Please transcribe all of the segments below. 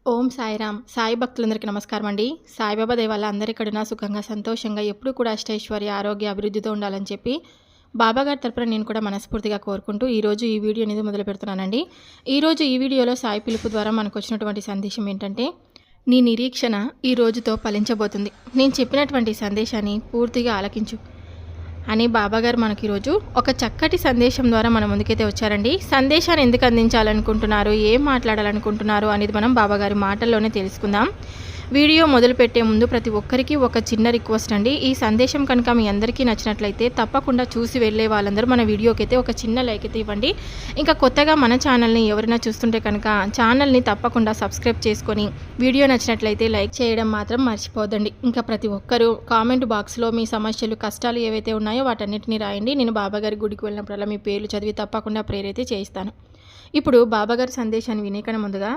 ఓం సాయిరామ్. సాయి భక్తులందరికీ నమస్కారం అండి. సాయిబాబా దయ వల్ల అందరూ ఎక్కడున్నా సుఖంగా, సంతోషంగా ఎప్పుడూ కూడా అష్టైశ్వర్య, ఆరోగ్య, అభివృద్ధితో ఉండాలని చెప్పి బాబాగారి తరపున నేను కూడా మనస్ఫూర్తిగా కోరుకుంటూ ఈరోజు ఈ వీడియో అనేది మొదలు పెడుతున్నానండి. ఈరోజు ఈ వీడియోలో సాయి పిలుపు ద్వారా మనకు వచ్చినటువంటి సందేశం ఏంటంటే, నీ నిరీక్షణ ఈ రోజుతో ఫలించబోతుంది. నేను చెప్పినటువంటి సందేశాన్ని పూర్తిగా ఆలకించు అని బాబాగారు మనకి ఈరోజు ఒక చక్కటి సందేశం ద్వారా మన ముందుకైతే వచ్చారండి. సందేశాన్ని ఎందుకు అందించాలనుకుంటున్నారు, ఏం మాట్లాడాలనుకుంటున్నారు అనేది మనం బాబాగారి మాటల్లోనే తెలుసుకుందాం. వీడియో మొదలుపెట్టే ముందు ప్రతి ఒక్కరికి ఒక చిన్న రిక్వెస్ట్ అండి. ఈ సందేశం కనుక మీ అందరికీ నచ్చినట్లయితే తప్పకుండా చూసి వెళ్ళే వాళ్ళందరూ మన వీడియోకి అయితే ఒక చిన్న లైక్ అయితే ఇవ్వండి. ఇంకా కొత్తగా మన ఛానల్ని ఎవరైనా చూస్తుంటే కనుక ఛానల్ని తప్పకుండా సబ్స్క్రైబ్ చేసుకొని వీడియో నచ్చినట్లయితే లైక్ చేయడం మాత్రం మర్చిపోదండి. ఇంకా ప్రతి ఒక్కరూ కామెంట్ బాక్స్లో మీ సమస్యలు, కష్టాలు ఏవైతే ఉన్నాయో వాటన్నిటిని రాయండి. నేను బాబాగారి గుడికి వెళ్ళినప్పుడల్లా మీ పేర్లు చదివి తప్పకుండా ప్రేరైతే చేయిస్తాను. ఇప్పుడు బాబాగారి సందేశాన్ని వినేకన్నా ముందుగా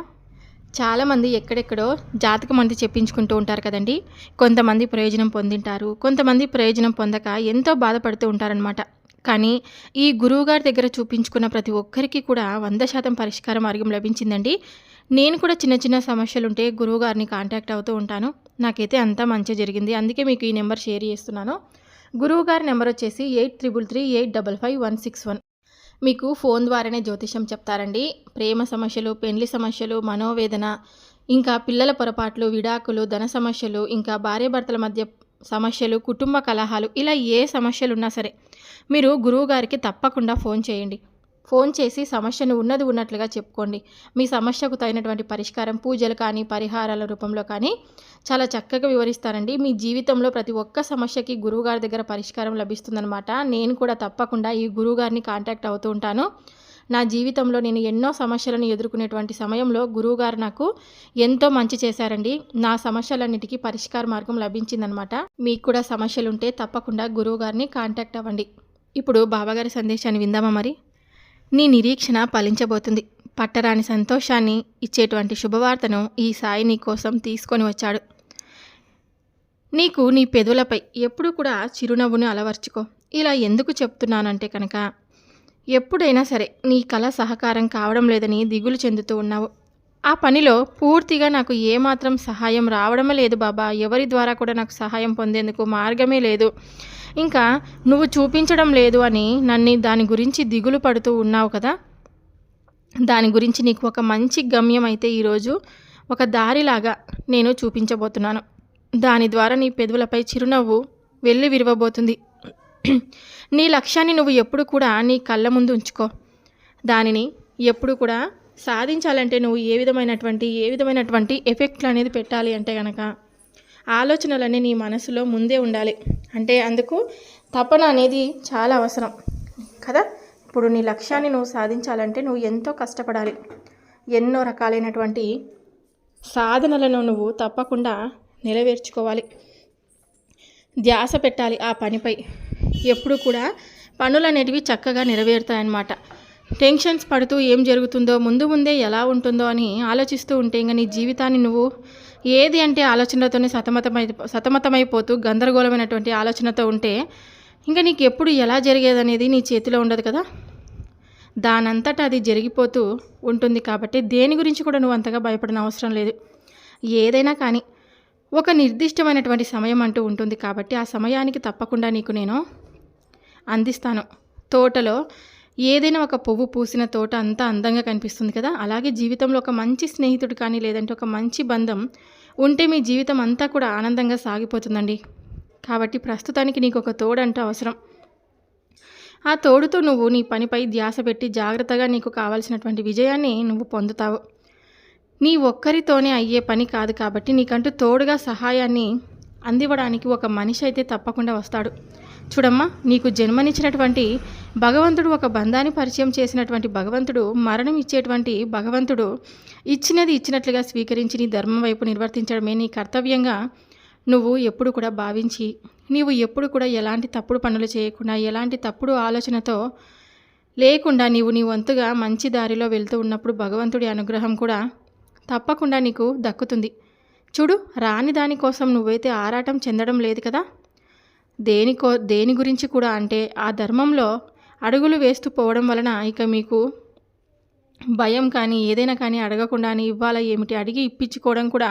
చాలామంది ఎక్కడెక్కడో జాతకం అంతా చెప్పించుకుంటూ ఉంటారు కదండి. కొంతమంది ప్రయోజనం పొందింటారు, కొంతమంది ప్రయోజనం పొందక ఎంతో బాధపడుతూ ఉంటారనమాట. కానీ ఈ గురువుగారి దగ్గర చూపించుకున్న ప్రతి ఒక్కరికి కూడా 100% పరిష్కార మార్గం లభించిందండి. నేను కూడా చిన్న చిన్న సమస్యలు ఉంటే గురువుగారిని కాంటాక్ట్ అవుతూ ఉంటాను. నాకైతే అంతా మంచి జరిగింది. అందుకే మీకు ఈ నెంబర్ షేర్ చేస్తున్నాను. గురువుగారి నెంబర్ వచ్చేసి 8333855161. మీకు ఫోన్ ద్వారానే జ్యోతిషం చెప్తారండి. ప్రేమ సమస్యలు, పెళ్లి సమస్యలు, మనోవేదన, ఇంకా పిల్లల పొరపాట్లు, విడాకులు, ధన సమస్యలు, ఇంకా భార్యాభర్తల మధ్య సమస్యలు, కుటుంబ కలహాలు, ఇలా ఏ సమస్యలు ఉన్నా సరే మీరు గురువుగారికి తప్పకుండా ఫోన్ చేయండి. ఫోన్ చేసి సమస్యను ఉన్నది ఉన్నట్లుగా చెప్పుకోండి. మీ సమస్యకు తగినటువంటి పరిష్కారం పూజలు కానీ, పరిహారాల రూపంలో కానీ చాలా చక్కగా వివరిస్తారండి. మీ జీవితంలో ప్రతి ఒక్క సమస్యకి గురువుగారి దగ్గర పరిష్కారం లభిస్తుందనమాట. నేను కూడా తప్పకుండా ఈ గురువుగారిని కాంటాక్ట్ అవుతూ ఉంటాను. నా జీవితంలో నేను ఎన్నో సమస్యలను ఎదుర్కొనేటువంటి సమయంలో గురువుగారు నాకు ఎంతో మంచి చేశారండి. నా సమస్యలన్నిటికీ పరిష్కార మార్గం లభించిందనమాట. మీకు కూడా సమస్యలు ఉంటే తప్పకుండా గురువుగారిని కాంటాక్ట్ అవ్వండి. ఇప్పుడు బాబాగారి సందేశాన్ని విందామా మరి. నీ నిరీక్షణ ఫలించబోతుంది. పట్టరాని సంతోషాన్ని ఇచ్చేటువంటి శుభవార్తను ఈ సాయి నీ కోసం తీసుకొని వచ్చాడు. నీకు నీ పెదవులపై ఎప్పుడు కూడా చిరునవ్వును అలవర్చుకో. ఇలా ఎందుకు చెప్తున్నానంటే కనుక, ఎప్పుడైనా సరే నీ కళ సహకారం కావడం లేదని దిగులు చెందుతూ ఉన్నావు. ఆ పనిలో పూర్తిగా నాకు ఏమాత్రం సహాయం రావడమే లేదు బాబా, ఎవరి ద్వారా కూడా నాకు సహాయం పొందేందుకు మార్గమే లేదు, ఇంకా నువ్వు చూపించడం లేదు అని దాని గురించి దిగులు పడుతూ ఉన్నావు కదా. దాని గురించి నీకు ఒక మంచి గమ్యం అయితే ఈరోజు ఒక దారిలాగా నేను చూపించబోతున్నాను. దాని ద్వారా నీ పెదవులపై చిరునవ్వు వెళ్ళి విరవబోతుంది. నీ లక్ష్యాన్ని నువ్వు ఎప్పుడు కూడా నీ కళ్ళ ముందు ఉంచుకో. దానిని ఎప్పుడు కూడా సాధించాలంటే నువ్వు ఏ విధమైనటువంటి ఎఫెక్ట్లు అనేది పెట్టాలి అంటే కనుక ఆలోచనలన్నీ నీ మనసులో ముందే ఉండాలి. అంటే అందుకు తపన అనేది చాలా అవసరం కదా. ఇప్పుడు నీ లక్ష్యాన్ని నువ్వు సాధించాలంటే నువ్వు ఎంతో కష్టపడాలి. ఎన్నో రకాలైనటువంటి సాధనలను నువ్వు తప్పకుండా నెరవేర్చుకోవాలి. ధ్యాస పెట్టాలి ఆ పనిపై. ఎప్పుడు కూడా పనులు అనేటివి చక్కగా నెరవేరుతాయన్నమాట. టెన్షన్స్ పడుతూ ఏం జరుగుతుందో, ముందే ఎలా ఉంటుందో అని ఆలోచిస్తూ ఉంటే ఇంకా నీ జీవితాన్ని నువ్వు ఏది అంటే ఆలోచనలతోనే సతమతమైపోతూ గందరగోళమైనటువంటి ఆలోచనతో ఉంటే ఇంకా నీకు ఎప్పుడు ఎలా జరిగేదనేది నీ చేతిలో ఉండదు కదా. దానంతటా అది జరిగిపోతూ ఉంటుంది. కాబట్టి దేని గురించి కూడా నువ్వు అంతగా భయపడిన అవసరం లేదు. ఏదైనా కానీ ఒక నిర్దిష్టమైనటువంటి సమయం అంటూ ఉంటుంది. కాబట్టి ఆ సమయానికి తప్పకుండా నీకు నేను అందిస్తాను. తోటలో ఏదైనా ఒక పువ్వు పూసిన తోట అంతా అందంగా కనిపిస్తుంది కదా. అలాగే జీవితంలో ఒక మంచి స్నేహితుడు కానీ, లేదంటే ఒక మంచి బంధం ఉంటే మీ జీవితం అంతా కూడా ఆనందంగా సాగిపోతుందండి. కాబట్టి ప్రస్తుతానికి నీకు ఒక తోడంటూ అవసరం. ఆ తోడుతో నువ్వు నీ పనిపై ధ్యాస పెట్టి జాగ్రత్తగా నీకు కావాల్సినటువంటి విజయాన్ని నువ్వు పొందుతావు. నీ ఒక్కరితోనే అయ్యే పని కాదు. కాబట్టి నీకంటూ తోడుగా సహాయాన్ని అందివ్వడానికి ఒక మనిషి అయితే తప్పకుండా వస్తాడు. చూడమ్మా, నీకు జన్మనిచ్చినటువంటి భగవంతుడు, ఒక బంధాన్ని పరిచయం చేసినటువంటి భగవంతుడు, మరణం ఇచ్చేటువంటి భగవంతుడు ఇచ్చినది ఇచ్చినట్లుగా స్వీకరించి నీ ధర్మం వైపు నిర్వర్తించడమే నీ కర్తవ్యంగా నువ్వు ఎప్పుడు కూడా భావించి, నీవు ఎప్పుడు కూడా ఎలాంటి తప్పుడు పనులు చేయకుండా, ఎలాంటి తప్పుడు ఆలోచనతో లేకుండా నీ వంతుగా మంచి దారిలో వెళ్తూ ఉన్నప్పుడు భగవంతుడి అనుగ్రహం కూడా తప్పకుండా నీకు దక్కుతుంది. చూడు, రాని దానికోసం నువ్వైతే ఆరాటం చెందడం లేదు కదా. దేని గురించి కూడా అంటే ఆ ధర్మంలో అడుగులు వేస్తూ పోవడం వలన ఇక మీకు భయం కానీ ఏదైనా కానీ అడగకుండానే ఇవ్వాలా ఏమిటి, అడిగి ఇప్పించుకోవడం కూడా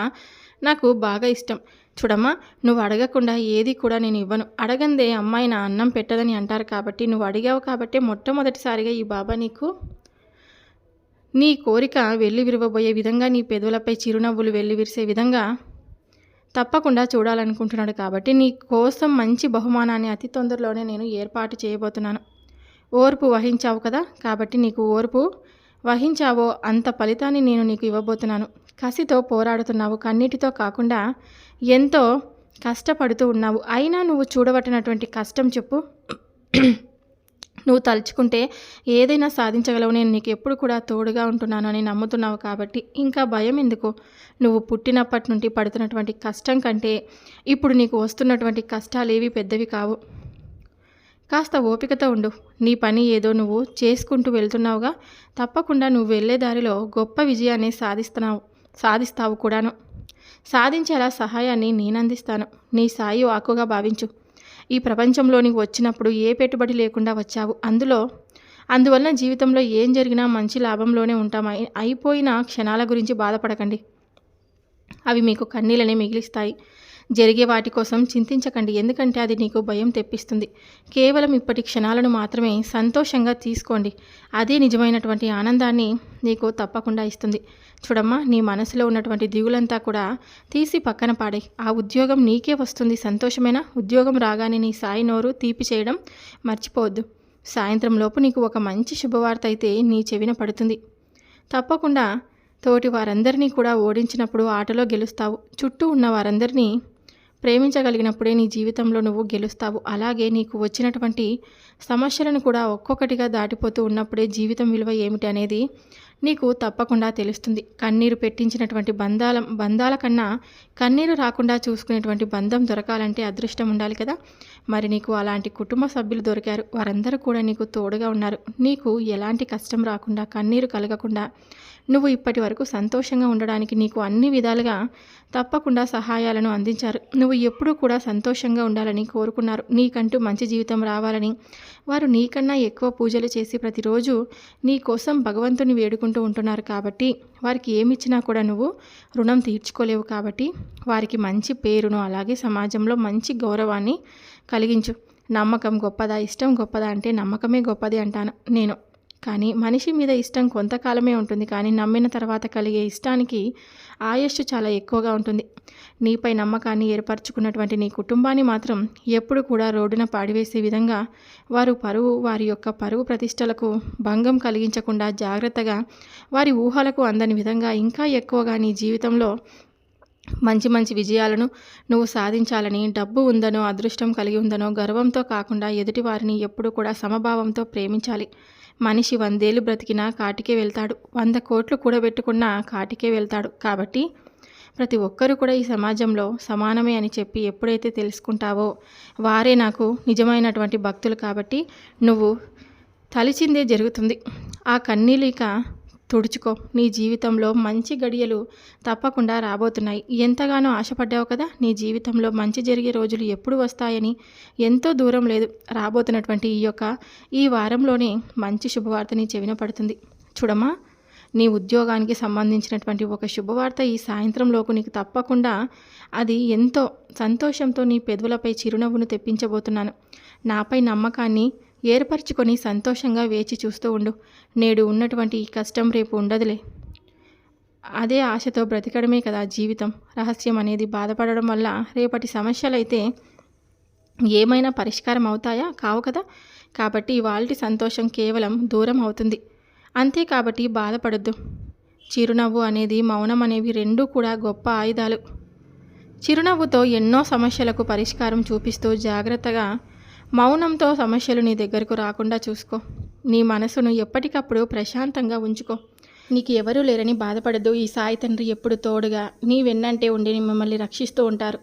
నాకు బాగా ఇష్టం. చూడమ్మా, నువ్వు అడగకుండా ఏది కూడా నేను ఇవ్వను. అడగందే అమ్మాయి నా అన్నం పెట్టదని అంటారు కాబట్టి నువ్వు అడిగావు కాబట్టి మొట్టమొదటిసారిగా ఈ బాబా నీకు నీ కోరిక వెళ్ళి విరవబోయే విధంగా, నీ పెదవులపై చిరునవ్వులు వెళ్ళి విరిసే విధంగా తప్పకుండా చూడాలనుకుంటున్నాడు. కాబట్టి నీ కోసం మంచి బహుమానాన్ని అతి తొందరలోనే నేను ఏర్పాటు చేయబోతున్నాను. ఓర్పు వహించావు కదా, కాబట్టి నీకు ఓర్పు వహించావో అంత ఫలితాన్ని నేను నీకు ఇవ్వబోతున్నాను. కసితో పోరాడుతున్నావు, కన్నీటితో కాకుండా ఎంతో కష్టపడుతూ ఉన్నావు. అయినా నువ్వు చూడబట్టినటువంటి కష్టం చెప్పు. నువ్వు తలుచుకుంటే ఏదైనా సాధించగలవు. నేను నీకు ఎప్పుడు కూడా తోడుగా ఉంటున్నాను అని నమ్ముతున్నావు కాబట్టి ఇంకా భయం ఎందుకు? నువ్వు పుట్టినప్పటి నుండి పడుతున్నటువంటి కష్టం కంటే ఇప్పుడు నీకు వస్తున్నటువంటి కష్టాలు ఏవి పెద్దవి కావు. కాస్త ఓపికతో ఉండు. నీ పని ఏదో నువ్వు చేసుకుంటూ వెళ్తున్నావుగా, తప్పకుండా నువ్వు వెళ్ళే దారిలో గొప్ప విజయాన్ని సాధిస్తావు కూడాను. సాధించేలా సహాయాన్ని నేనందిస్తాను. నీ సాయి వాక్కుగా భావించు. ఈ ప్రపంచంలోనికి వచ్చినప్పుడు ఏ పెట్టుబడి లేకుండా వచ్చావు. అందువలన జీవితంలో ఏం జరిగినా మంచి లాభంలోనే ఉంటాం. అయిపోయిన క్షణాల గురించి బాధపడకండి, అవి మీకు కన్నీళ్ళనే మిగిలిస్తాయి. జరిగే వాటి కోసం చింతించకండి, ఎందుకంటే అది నీకు భయం తెప్పిస్తుంది. కేవలం ఇప్పటి క్షణాలను మాత్రమే సంతోషంగా తీసుకోండి, అదే నిజమైనటువంటి ఆనందాన్ని నీకు తప్పకుండా ఇస్తుంది. చూడమ్మా, నీ మనసులో ఉన్నటువంటి దిగులంతా కూడా తీసి పక్కన పాడే. ఆ ఉద్యోగం నీకే వస్తుంది, సంతోషమైన ఉద్యోగం రాగానే నీ సాయి నోరు తీపి చేయడం మర్చిపోవద్దు. సాయంత్రం లోపు నీకు ఒక మంచి శుభవార్త అయితే నీ చెవిన పడుతుంది. తప్పకుండా తోటి వారందరినీ కూడా ఓడించినప్పుడు ఆటలో గెలుస్తావు. చుట్టూ ఉన్న వారందరినీ ప్రేమించగలిగినప్పుడే నీ జీవితంలో నువ్వు గెలుస్తావు. అలాగే నీకు వచ్చినటువంటి సమస్యలను కూడా ఒక్కొక్కటిగా దాటిపోతూ ఉన్నప్పుడే జీవితం విలువ ఏమిటి అనేది నీకు తప్పకుండా తెలుస్తుంది. కన్నీరు పెట్టించినటువంటి బంధాల కన్నా కన్నీరు రాకుండా చూసుకునేటువంటి బంధం దొరకాలంటే అదృష్టం ఉండాలి కదా. మరి నీకు అలాంటి కుటుంబ సభ్యులు దొరికారు. వారందరూ కూడా నీకు తోడుగా ఉన్నారు. నీకు ఎలాంటి కష్టం రాకుండా, కన్నీరు కలగకుండా, నువ్వు ఇప్పటి వరకు సంతోషంగా ఉండడానికి నీకు అన్ని విధాలుగా తప్పకుండా సహాయాలను అందించారు. నువ్వు ఎప్పుడూ కూడా సంతోషంగా ఉండాలని కోరుకున్నారు. నీకంటూ మంచి జీవితం రావాలని వారు నీకన్నా ఎక్కువ పూజలు చేసి ప్రతిరోజు నీ కోసం భగవంతుని వేడుకుంటూ ఉంటున్నారు. కాబట్టి వారికి ఏమిచ్చినా కూడా నువ్వు రుణం తీర్చుకోలేవు. కాబట్టి వారికి మంచి పేరును, అలాగే సమాజంలో మంచి గౌరవాన్ని కలిగించు. నమ్మకం గొప్పదా, ఇష్టం గొప్పదా అంటే నమ్మకమే గొప్పది అంటాను నేను. కానీ మనిషి మీద ఇష్టం కొంతకాలమే ఉంటుంది, కానీ నమ్మిన తర్వాత కలిగే ఇష్టానికి ఆయుష్షు చాలా ఎక్కువగా ఉంటుంది. నీపై నమ్మకాన్ని ఏర్పరచుకున్నటువంటి నీ కుటుంబాన్ని మాత్రం ఎప్పుడు కూడా రోడ్డున పాడివేసే విధంగా వారి యొక్క పరువు ప్రతిష్టలకు భంగం కలిగించకుండా జాగ్రత్తగా, వారి ఊహలకు అందని విధంగా ఇంకా ఎక్కువగా నీ జీవితంలో మంచి మంచి విజయాలను నువ్వు సాధించాలని, డబ్బు ఉందనో, అదృష్టం కలిగి ఉందనో గర్వంతో కాకుండా ఎదుటి వారిని ఎప్పుడు కూడా సమభావంతో ప్రేమించాలి. మనిషి 100 ఏళ్ళు బ్రతికినా కాటికే వెళ్తాడు, 100 కోట్లు కూడబెట్టుకున్నా కాటికే వెళ్తాడు. కాబట్టి ప్రతి ఒక్కరూ కూడా ఈ సమాజంలో సమానమే అని చెప్పి ఎప్పుడైతే తెలుసుకుంటావో వారే నాకు నిజమైనటువంటి భక్తులు. కాబట్టి నువ్వు తలిచిందే జరుగుతుంది. ఆ కన్నీళ్ళు ఇక తుడుచుకో. నీ జీవితంలో మంచి గడియలు తప్పకుండా రాబోతున్నాయి. ఎంతగానో ఆశపడ్డావు కదా, నీ జీవితంలో మంచి జరిగే రోజులు ఎప్పుడు వస్తాయని. ఎంతో దూరం లేదు, రాబోతున్నటువంటి ఈ వారంలోనే మంచి శుభవార్త నీ చెవిన పడుతుంది. చూడమ్మా, నీ ఉద్యోగానికి సంబంధించినటువంటి ఒక శుభవార్త ఈ సాయంత్రంలోపు నీకు తప్పకుండా అది ఎంతో సంతోషంతో నీ పెదవులపై చిరునవ్వును తెప్పించబోతున్నాను. నాపై నమ్మకాన్ని ఏర్పరచుకొని సంతోషంగా వేచి చూస్తూ ఉండు. నేడు ఉన్నటువంటి ఈ కష్టం రేపు ఉండదులే. అదే ఆశతో బ్రతికడమే కదా జీవితం రహస్యం అనేది. బాధపడడం వల్ల రేపటి సమస్యలైతే ఏమైనా పరిష్కారం అవుతాయా? కావు కదా. కాబట్టి ఇవాల్టి సంతోషం కేవలం దూరం అవుతుంది అంతే. కాబట్టి బాధపడొద్దు. చిరునవ్వు అనేది, మౌనం అనేవి రెండూ కూడా గొప్ప ఆయుధాలు. చిరునవ్వుతో ఎన్నో సమస్యలకు పరిష్కారం చూపిస్తూ జాగ్రత్తగా మౌనంతో సమస్యలు నీ దగ్గరకు రాకుండా చూసుకో. నీ మనసును ఎప్పటికప్పుడు ప్రశాంతంగా ఉంచుకో. నీకు ఎవరూ లేరని బాధపడద్దు. ఈ సాయి తండ్రి ఎప్పుడు తోడుగా నీ వెన్నంటే ఉండి మిమ్మల్ని రక్షిస్తూ ఉంటారు.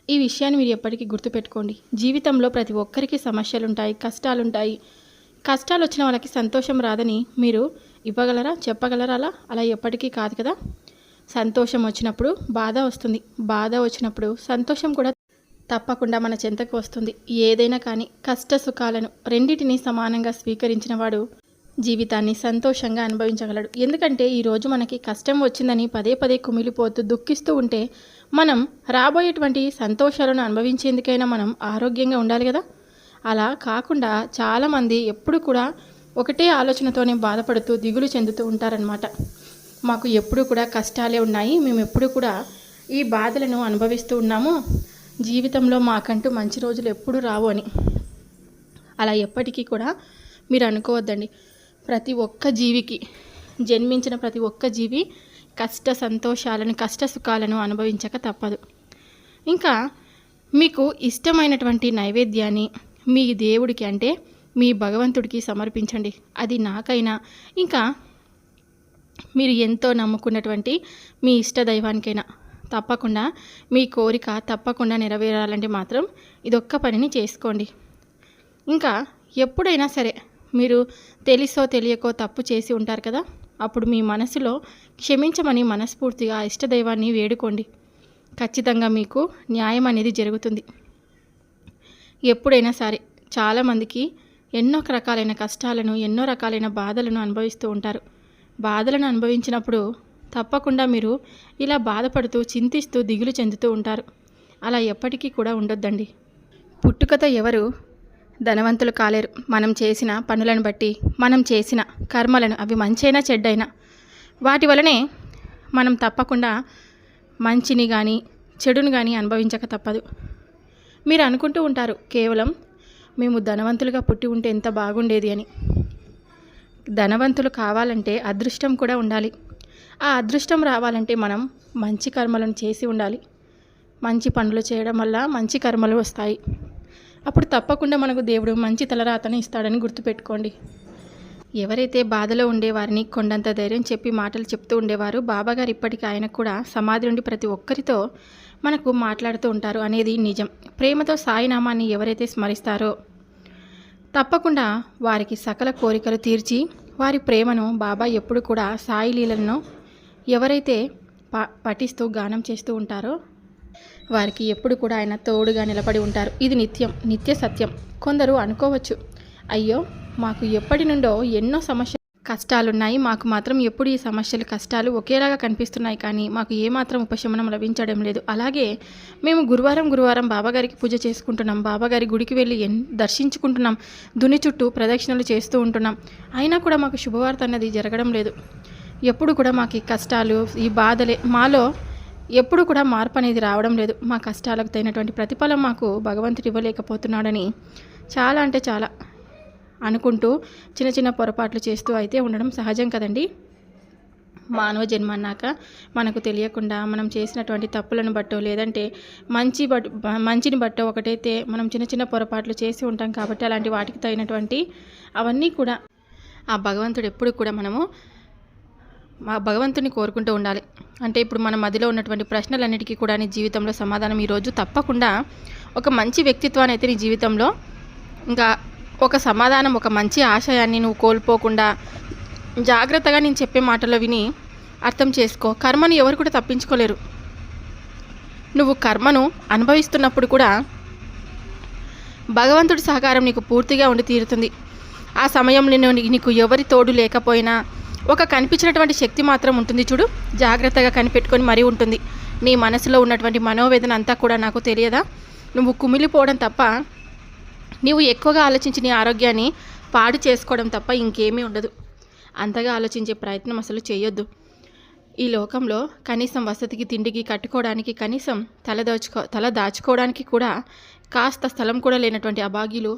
ఈ విషయాన్ని మీరు ఎప్పటికీ గుర్తుపెట్టుకోండి. జీవితంలో ప్రతి ఒక్కరికి సమస్యలుంటాయి, కష్టాలుంటాయి. కష్టాలు వచ్చిన వాళ్ళకి సంతోషం రాదని మీరు ఇవ్వగలరా, చెప్పగలరా? అలా ఎప్పటికీ కాదు కదా. సంతోషం వచ్చినప్పుడు బాధ వస్తుంది, బాధ వచ్చినప్పుడు సంతోషం కూడా తప్పకుండా మన చెంతకు వస్తుంది. ఏదైనా కానీ కష్ట సుఖాలను రెండింటినీ సమానంగా స్వీకరించిన వాడు జీవితాన్ని సంతోషంగా అనుభవించగలడు. ఎందుకంటే ఈరోజు మనకి కష్టం వచ్చిందని పదే పదే కుమిలిపోతూ దుఃఖిస్తూ ఉంటే మనం రాబోయేటువంటి సంతోషాలను అనుభవించేందుకైనా మనం ఆరోగ్యంగా ఉండాలి కదా. అలా కాకుండా చాలామంది ఎప్పుడు కూడా ఒకటే ఆలోచనతోనే బాధపడుతూ దిగులు చెందుతూ ఉంటారనమాట. మాకు ఎప్పుడు కూడా కష్టాలే ఉన్నాయి, మేము ఎప్పుడు కూడా ఈ బాధలను అనుభవిస్తూ ఉన్నాము, జీవితంలో మాకంటూ మంచి రోజులు ఎప్పుడు రావు అని. అలా ఎప్పటికీ కూడా మీరు అనుకోవద్దండి. ప్రతి ఒక్క జీవికి, జన్మించిన ప్రతి ఒక్క జీవి కష్ట సంతోషాలను, కష్ట సుఖాలను అనుభవించక తప్పదు. ఇంకా మీకు ఇష్టమైనటువంటి నైవేద్యాన్ని మీ దేవుడికి, అంటే మీ భగవంతుడికి సమర్పించండి. అది నాకైనా, ఇంకా మీరు ఎంతో నమ్ముకున్నటువంటి మీ ఇష్ట దైవానికైనా తప్పకుండా మీ కోరిక తప్పకుండా నెరవేరాలంటే మాత్రం ఇదొక్క పనిని చేసుకోండి. ఇంకా ఎప్పుడైనా సరే మీరు తెలుసో తెలియకో తప్పు చేసి ఉంటారు కదా, అప్పుడు మీ మనసులో క్షమించమని మనస్ఫూర్తిగా ఇష్టదైవాన్ని వేడుకోండి. ఖచ్చితంగా మీకు న్యాయం అనేది జరుగుతుంది. ఎప్పుడైనా సరే చాలామందికి ఎన్నో రకాలైన కష్టాలను, ఎన్నో రకాలైన బాధలను అనుభవిస్తూ ఉంటారు. బాధలను అనుభవించినప్పుడు తప్పకుండా మీరు ఇలా బాధపడుతూ, చింతిస్తూ, దిగులు చెందుతూ ఉంటారు. అలా ఎప్పటికీ కూడా ఉండొద్దండి. పుట్టుకతో ఎవరు ధనవంతులు కాలేరు. మనం చేసిన పనులను బట్టి, మనం చేసిన కర్మలను, అవి మంచైనా చెడ్డైనా, వాటి వలనే మనం తప్పకుండా మంచిని కానీ చెడును కానీ అనుభవించక తప్పదు. మీరు అనుకుంటూ ఉంటారు కేవలం మేము ధనవంతులుగా పుట్టి ఉంటే ఎంత బాగుండేది అని. ధనవంతులు కావాలంటే అదృష్టం కూడా ఉండాలి. ఆ అదృష్టం రావాలంటే మనం మంచి కర్మలను చేసి ఉండాలి. మంచి పనులు చేయడం వల్ల మంచి కర్మలు వస్తాయి. అప్పుడు తప్పకుండా మనకు దేవుడు మంచి తలరాతను ఇస్తాడని గుర్తుపెట్టుకోండి. ఎవరైతే బాధలో ఉండేవారిని కొండంత ధైర్యం చెప్పి మాటలు చెప్తూ ఉండేవారు, బాబాగారు ఇప్పటికీ ఆయనకు కూడా సమాధి నుండి ప్రతి ఒక్కరితో మనకు మాట్లాడుతూ ఉంటారు అనేది నిజం. ప్రేమతో సాయినామాన్ని ఎవరైతే స్మరిస్తారో తప్పకుండా వారికి సకల కోరికలు తీర్చి, వారి ప్రేమను బాబా ఎప్పుడు కూడా సాయి లీలను ఎవరైతే పఠిస్తూ గానం చేస్తూ ఉంటారో వారికి ఎప్పుడు కూడా ఆయన తోడుగా నిలబడి ఉంటారు. ఇది నిత్య సత్యం. కొందరు అనుకోవచ్చు, అయ్యో మాకు ఎప్పటి నుండో ఎన్నో కష్టాలున్నాయి, మాకు మాత్రం ఎప్పుడు ఈ సమస్యలు, కష్టాలు ఒకేలాగా కనిపిస్తున్నాయి, కానీ మాకు ఏమాత్రం ఉపశమనం లభించడం లేదు. అలాగే మేము గురువారం బాబాగారికి పూజ చేసుకుంటున్నాం, బాబాగారి గుడికి వెళ్ళి దర్శించుకుంటున్నాం, దుని చుట్టూ ప్రదక్షిణలు చేస్తూ ఉంటున్నాం, అయినా కూడా మాకు శుభవార్త అన్నది జరగడం లేదు. ఎప్పుడు కూడా మాకు ఈ కష్టాలు, ఈ బాధలే, మాలో ఎప్పుడు కూడా మార్పు అనేది రావడం లేదు. మా కష్టాలకు తగినటువంటి ప్రతిఫలం మాకు భగవంతుడు ఇవ్వలేకపోతున్నాడని చాలా అంటే చాలా అనుకుంటూ చిన్న చిన్న పొరపాట్లు చేస్తూ అయితే ఉండడం సహజం కదండి. మానవ జన్మ అన్నాక మనకు తెలియకుండా మనం చేసినటువంటి తప్పులను బట్టో, లేదంటే మంచిని బట్టో ఒకటైతే మనం చిన్న చిన్న పొరపాట్లు చేసి ఉంటాం. కాబట్టి అలాంటి వాటికి తగినటువంటి అవన్నీ కూడా ఆ భగవంతుడు ఎప్పుడు కూడా మనము మా భగవంతుని కోరుకుంటూ ఉండాలి. అంటే ఇప్పుడు మన మదిలో ఉన్నటువంటి ప్రశ్నలన్నిటికీ కూడా నీ జీవితంలో సమాధానం ఈరోజు తప్పకుండా ఒక మంచి వ్యక్తిత్వాన్ని అయితే నీ జీవితంలో, ఇంకా ఒక సమాధానం, ఒక మంచి ఆశయాన్ని నువ్వు కోల్పోకుండా జాగ్రత్తగా నేను చెప్పే మాటలో విని అర్థం చేసుకో. కర్మను ఎవరు కూడా తప్పించుకోలేరు. నువ్వు కర్మను అనుభవిస్తున్నప్పుడు కూడా భగవంతుడి సహకారం నీకు పూర్తిగా ఉండి తీరుతుంది. ఆ సమయంలో నీకు ఎవరి తోడు లేకపోయినా ఒక కనిపించినటువంటి శక్తి మాత్రం ఉంటుంది చూడు, జాగ్రత్తగా కనిపెట్టుకొని మరీ ఉంటుంది. నీ మనసులో ఉన్నటువంటి మనోవేదన అంతా కూడా నాకు తెలియదా? నువ్వు కుమిలిపోవడం తప్ప, నీవు ఎక్కువగా ఆలోచించి నీ ఆరోగ్యాన్ని పాడు చేసుకోవడం తప్ప ఇంకేమీ ఉండదు. అంతగా ఆలోచించే ప్రయత్నం అసలు చేయొద్దు. ఈ లోకంలో కనీసం వసతికి, తిండికి, కట్టుకోవడానికి, కనీసం తల దాచుకోవడానికి కూడా కాస్త స్థలం కూడా లేనటువంటి అభాగ్యులు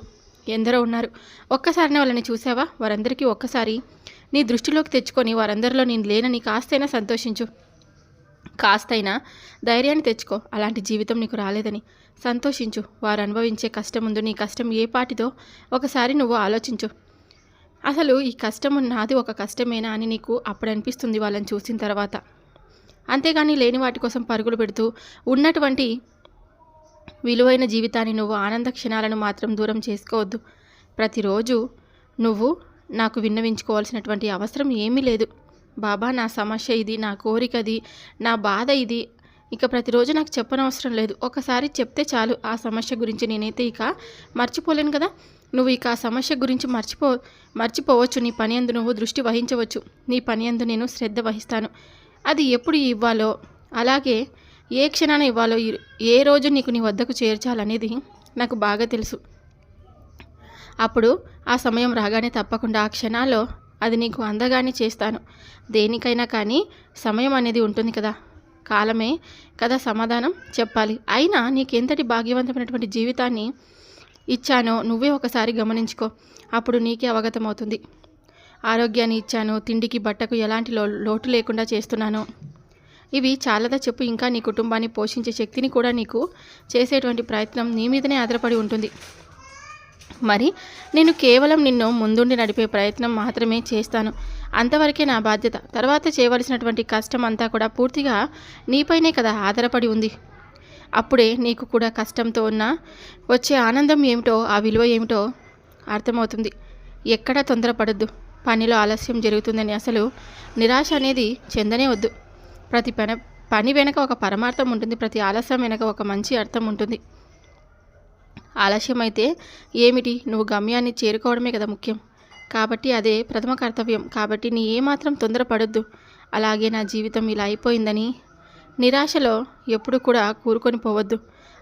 ఎందరో ఉన్నారు. ఒక్కసారినే వాళ్ళని చూసావా? వారందరికీ ఒక్కసారి నీ దృష్టిలోకి తెచ్చుకొని వారందరిలో నేను లేనని కాస్తైనా సంతోషించు, కాస్తైనా ధైర్యాన్ని తెచ్చుకో. అలాంటి జీవితం నీకు రాలేదని సంతోషించు. వారు అనుభవించే కష్టం ముందు నీ కష్టం ఏ పాటిదో ఒకసారి నువ్వు ఆలోచించు. అసలు ఈ కష్టం నాది ఒక కష్టమేనా అని నీకు అప్పుడు అనిపిస్తుంది వాళ్ళని చూసిన తర్వాత. అంతేగాని లేని వాటి కోసం పరుగులు పెడుతూ ఉన్నటువంటి విలువైన జీవితాన్ని, నువ్వు ఆనంద క్షణాలను మాత్రం దూరం చేసుకోవద్దు. ప్రతిరోజు నువ్వు నాకు విన్నవించుకోవాల్సినటువంటి అవసరం ఏమీ లేదు. బాబా నా సమస్య ఇది, నా కోరికది, నా బాధ ఇది, ఇక ప్రతిరోజు నాకు చెప్పనవసరం లేదు. ఒకసారి చెప్తే చాలు ఆ సమస్య గురించి. నేనైతే ఇక మర్చిపోలేను కదా. నువ్వు ఇక ఆ సమస్య గురించి మర్చిపోవచ్చు. నీ పని యందు నువ్వు దృష్టి వహించవచ్చు. నీ పని యందు నేను శ్రద్ధ వహిస్తాను. అది ఎప్పుడు ఇవ్వాలో, అలాగే ఏ క్షణాన ఇవ్వాలో, ఏ రోజు నీకు నీ వద్దకు చేర్చాలనేది నాకు బాగా తెలుసు. అప్పుడు ఆ సమయం రాగానే తప్పకుండా ఆ క్షణాల్లో అది నీకు అందగానే చేస్తాను. దేనికైనా కానీ సమయం అనేది ఉంటుంది కదా, కాలమే కదా సమాధానం చెప్పాలి. అయినా నీకెంతటి భాగ్యవంతమైనటువంటి జీవితాన్ని ఇచ్చానో నువ్వే ఒకసారి గమనించుకో. అప్పుడు నీకే అవగతమవుతుంది. ఆరోగ్యాన్ని ఇచ్చాను, తిండికి బట్టకు ఎలాంటి లోటు లేకుండా చేస్తున్నాను. ఇవి చాలదా చెప్పు? ఇంకా నీ కుటుంబాన్ని పోషించే శక్తిని కూడా నీకు చేసేటువంటి ప్రయత్నం నీ మీదనే ఆధారపడి ఉంటుంది. మరి నేను కేవలం నిన్ను ముందుండి నడిపే ప్రయత్నం మాత్రమే చేస్తాను. అంతవరకే నా బాధ్యత. తర్వాత చేయవలసినటువంటి కష్టం అంతా కూడా పూర్తిగా నీపైనే కదా ఆధారపడి ఉంది. అప్పుడే నీకు కూడా కష్టంతో ఉన్న వచ్చే ఆనందం ఏమిటో, ఆ విలువ ఏమిటో అర్థమవుతుంది. ఎక్కడా తొందరపడద్దు. పనిలో ఆలస్యం జరుగుతుందని అసలు నిరాశ అనేది చెందనే వద్దు. ప్రతి పని వెనక ఒక పరమార్థం ఉంటుంది. ప్రతి ఆలస్యం వెనక ఒక మంచి అర్థం ఉంటుంది. ఆలస్యం అయితే ఏమిటి, నువ్వు గమ్యాన్ని చేరుకోవడమే కదా ముఖ్యం. కాబట్టి అదే ప్రథమ కర్తవ్యం. కాబట్టి నీ ఏమాత్రం తొందరపడొద్దు. అలాగే నా జీవితం ఇలా అయిపోయిందని నిరాశలో ఎప్పుడు కూడా కూరుకొని పోవద్దు.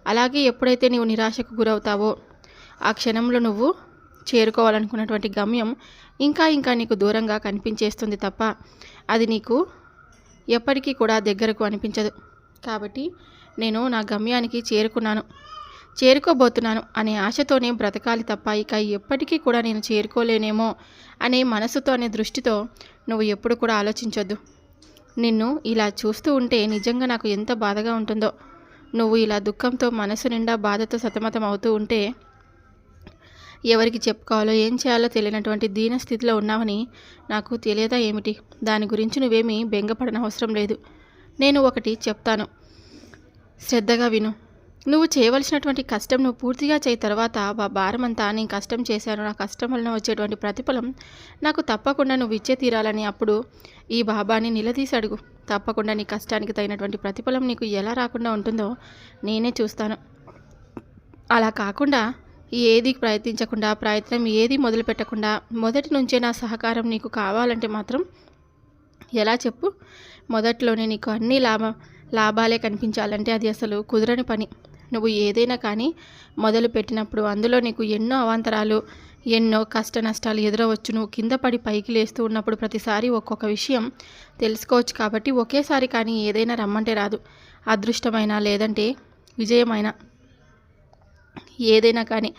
అలాగే ఎప్పుడైతే నీవు నిరాశకు గురవుతావో ఆ క్షణంలో నువ్వు చేరుకోవాలనుకున్నటువంటి గమ్యం ఇంకా ఇంకా నీకు దూరంగా కనిపించేస్తుంది తప్ప అది నీకు ఎప్పటికీ కూడా దగ్గరకు అనిపించదు. కాబట్టి నేను నా గమ్యానికి చేరుకోబోతున్నాను అనే ఆశతోనే బ్రతకాలి తప్ప ఇక ఎప్పటికీ కూడా నేను చేరుకోలేనేమో అనే మనసుతో, అనే దృష్టితో నువ్వు ఎప్పుడు కూడా ఆలోచించొద్దు. నిన్ను ఇలా చూస్తూ ఉంటే నిజంగా నాకు ఎంత బాధగా ఉంటుందో. నువ్వు ఇలా దుఃఖంతో, మనసు నిండా బాధతో సతమతం అవుతూ ఉంటే ఎవరికి చెప్పుకోవాలో, ఏం చేయాలో తెలియనటువంటి దీన స్థితిలో ఉన్నావని నాకు తెలియదా ఏమిటి? దాని గురించి నువ్వేమీ బెంగపడనవసరం లేదు. నేను ఒకటి చెప్తాను, శ్రద్ధగా విను. నువ్వు చేయవలసినటువంటి కష్టం నువ్వు పూర్తిగా చేయి. తర్వాత ఆ భారమంతా నేను కష్టం చేశాను, నా కష్టం వలన వచ్చేటువంటి ప్రతిఫలం నాకు తప్పకుండా నువ్వు ఇచ్చే తీరాలని అప్పుడు ఈ బాబాని నిలదీసి అడుగు. తప్పకుండా నీ కష్టానికి తగినటువంటి ప్రతిఫలం నీకు ఎలా రాకుండా ఉంటుందో నేనే చూస్తాను. అలా కాకుండా ఏది ప్రయత్నించకుండా, ప్రయత్నం ఏది మొదలు పెట్టకుండా మొదటి నుంచే నా సహకారం నీకు కావాలంటే మాత్రం ఎలా చెప్పు? మొదట్లోనే నీకు అన్ని లాభాలే కనిపించాలంటే అది అసలు కుదరని పని. నువ్వు ఏదైనా కానీ మొదలు పెట్టినప్పుడు అందులో నీకు ఎన్నో అవాంతరాలు, ఎన్నో కష్ట నష్టాలు ఎదురవచ్చు. నువ్వు కింద పడి పైకి లేస్తూ ఉన్నప్పుడు ప్రతిసారి ఒక్కొక్క విషయం తెలుసుకోవచ్చు. కాబట్టి ఒకేసారి కానీ ఏదైనా రమ్మంటే రాదు. అదృష్టమైనా లేదంటే విజయమైన ఏదైనా కానీ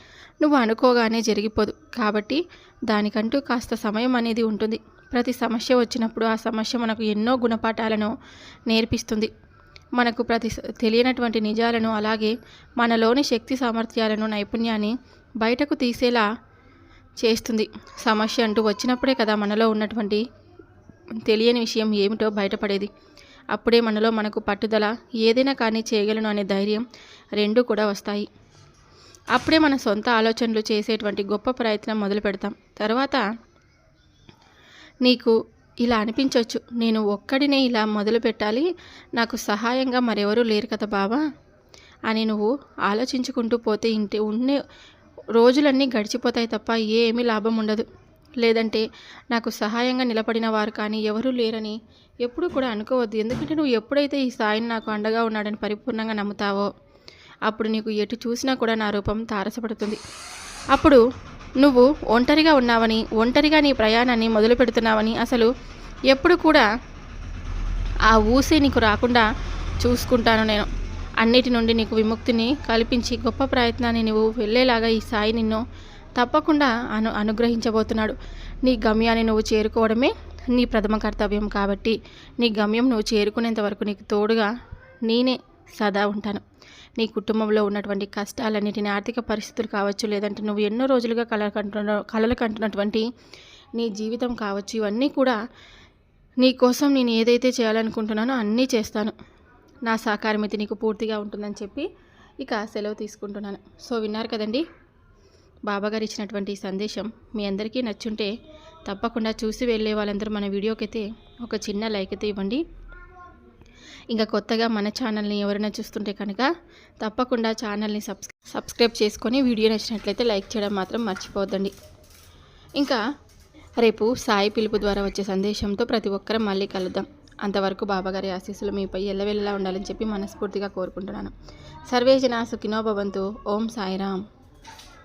నువ్వు అనుకోగానే జరిగిపోదు. కాబట్టి దానికంటూ కాస్త సమయం అనేది ఉంటుంది. ప్రతి సమస్య వచ్చినప్పుడు ఆ సమస్య మనకు ఎన్నో గుణపాఠాలను నేర్పిస్తుంది. మనకు తెలియనటువంటి నిజాలను, అలాగే మనలోని శక్తి సామర్థ్యాలను, నైపుణ్యాన్ని బయటకు తీసేలా చేస్తుంది. సమస్య అంటూ వచ్చినప్పుడే కదా మనలో ఉన్నటువంటి తెలియని విషయం ఏమిటో బయటపడేది. అప్పుడే మనకు పట్టుదల, ఏదైనా కానీ చేయగలను అనే ధైర్యం రెండూ కూడా వస్తాయి. అప్పుడే మన సొంత ఆలోచనలు చేసేటువంటి గొప్ప ప్రయత్నం మొదలు పెడతాం. తర్వాత నీకు ఇలా అనిపించవచ్చు, నేను ఒక్కడినే ఇలా మొదలు పెట్టాలి, నాకు సహాయంగా మరెవరూ లేరు కదా బాబా అని నువ్వు ఆలోచించుకుంటూ పోతే ఉండే రోజులన్నీ గడిచిపోతాయి తప్ప ఏమీ లాభం ఉండదు. లేదంటే నాకు సహాయంగా నిలబడిన వారు కానీ ఎవరూ లేరని ఎప్పుడు కూడా అనుకోవద్దు. ఎందుకంటే నువ్వు ఎప్పుడైతే ఈ సాయిని నాకు అండగా ఉన్నాడని పరిపూర్ణంగా నమ్ముతావో అప్పుడు నీకు ఎటు చూసినా కూడా నా రూపం తారసపడుతుంది. అప్పుడు నువ్వు ఒంటరిగా ఉన్నావని, ఒంటరిగా నీ ప్రయాణాన్ని మొదలు పెడుతున్నావని, అసలు ఎప్పుడు కూడా ఆ ఊసే నీకు రాకుండా చూసుకుంటాను నేను. అన్నిటి నుండి నీకు విముక్తిని కల్పించి గొప్ప ప్రయత్నాన్ని నువ్వు వెళ్ళేలాగా ఈ సాయి నిన్ను తప్పకుండా అనుగ్రహించబోతున్నాడు. నీ గమ్యాన్ని నువ్వు చేరుకోవడమే నీ ప్రథమ కర్తవ్యం. కాబట్టి నీ గమ్యం నువ్వు చేరుకునేంత వరకు నీకు తోడుగా నేనే సదా ఉంటాను. నీ కుటుంబంలో ఉన్నటువంటి కష్టాలన్నిటిని, ఆర్థిక పరిస్థితులు కావచ్చు, లేదంటే నువ్వు ఎన్నో రోజులుగా కలలు కంటున్నటువంటి నీ జీవితం కావచ్చు, ఇవన్నీ కూడా నీ కోసం నేను ఏదైతే చేయాలనుకుంటున్నానో అన్నీ చేస్తాను. నా సహకారం అయితే నీకు పూర్తిగా ఉంటుందని చెప్పి ఇక సెలవు తీసుకుంటున్నాను. సో విన్నారు కదండి, బాబాగారు ఇచ్చినటువంటి సందేశం మీ అందరికీ నచ్చుంటే తప్పకుండా చూసి వెళ్ళే వాళ్ళందరూ మన వీడియోకి అయితే ఒక చిన్న లైక్ అయితే ఇవ్వండి. ఇంకా కొత్తగా మన ఛానల్ని ఎవరైనా చూస్తుంటే కనుక తప్పకుండా ఛానల్ని సబ్స్క్రైబ్ చేసుకొని వీడియో నచ్చినట్లయితే లైక్ చేయడం మాత్రం మర్చిపోవద్దండి. ఇంకా రేపు సాయి పిలుపు ద్వారా వచ్చే సందేశంతో ప్రతి ఒక్కరం మళ్ళీ కలుద్దాం. అంతవరకు బాబాగారి ఆశీస్సులు మీపై ఎల్లవెల్లలా ఉండాలని చెప్పి మనస్ఫూర్తిగా కోరుకుంటున్నాను. సర్వే జనా సుఖినో భవంతు. ఓం సాయిరామ్.